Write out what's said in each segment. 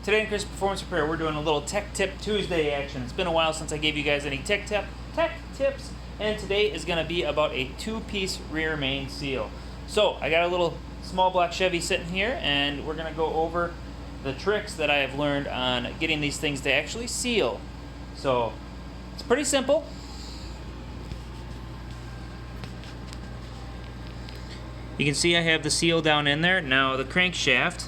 Today in Crazed Performance Repair, we're doing a little Tech Tip Tuesday action. It's been a while since I gave you guys any tech tips, and today is going to be about a two-piece rear main seal. So I got a little small black Chevy sitting here, and we're going to go over the tricks that I have learned on getting these things to actually seal. So it's pretty simple. You can see I have the seal down in there. Now the crankshaft,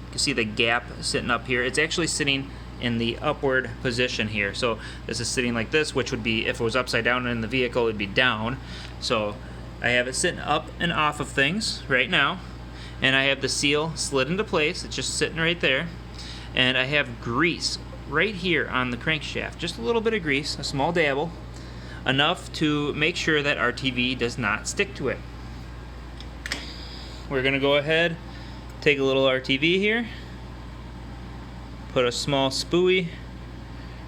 you can see the gap sitting up here. It's actually sitting in the upward position here. So this is sitting like this, which would be, if it was upside down in the vehicle, it would be down. So I have it sitting up and off of things right now. And I have the seal slid into place. It's just sitting right there. And I have grease right here on the crankshaft. Just a little bit of grease, a small dabble, enough to make sure that our TV does not stick to it. We're gonna go ahead, take a little RTV here, put a small spoolie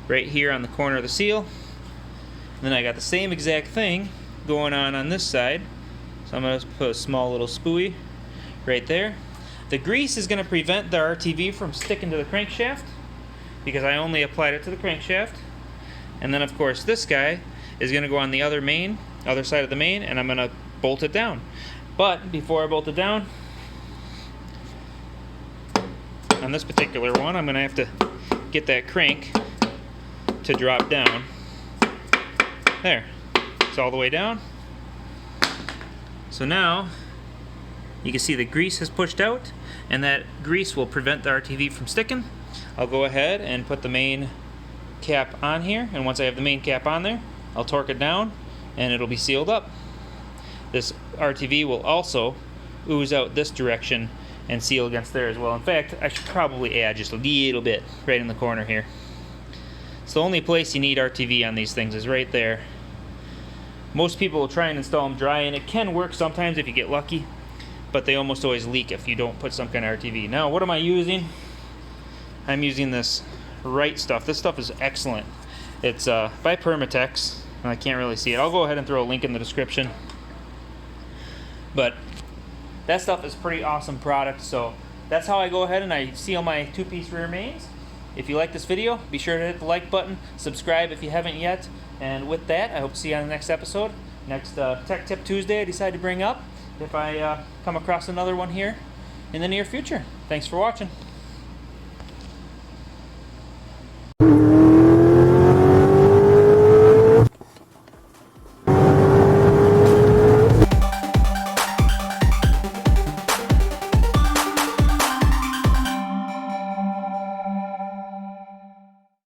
right here on the corner of the seal. And then I got the same exact thing going on this side. So I'm gonna put a small little spoolie right there. The grease is gonna prevent the RTV from sticking to the crankshaft because I only applied it to the crankshaft. And then of course this guy is gonna go on the other side of the main, and I'm gonna bolt it down. But before I bolt it down, on this particular one, I'm going to have to get that crank to drop down. There. It's all the way down. So now, you can see the grease has pushed out, and that grease will prevent the RTV from sticking. I'll go ahead and put the main cap on here, and once I have the main cap on there, I'll torque it down, and it'll be sealed up. This RTV will also ooze out this direction and seal against there as well. In fact, I should probably add just a little bit right in the corner here. It's the only place you need RTV on these things is right there. Most people will try and install them dry, and it can work sometimes if you get lucky, but they almost always leak if you don't put some kind of RTV. Now, what am I using? I'm using this Right stuff. This stuff is excellent. It's by Permatex. I can't really see it. I'll go ahead and throw a link in the description. But that stuff is pretty awesome product. So that's how I go ahead and I seal my two-piece rear mains. If you like this video, be sure to hit the like button, subscribe if you haven't yet, and with that, I hope to see you on the next episode. Next Tech Tip Tuesday I decided to bring up if I come across another one here in the near future. Thanks for watching.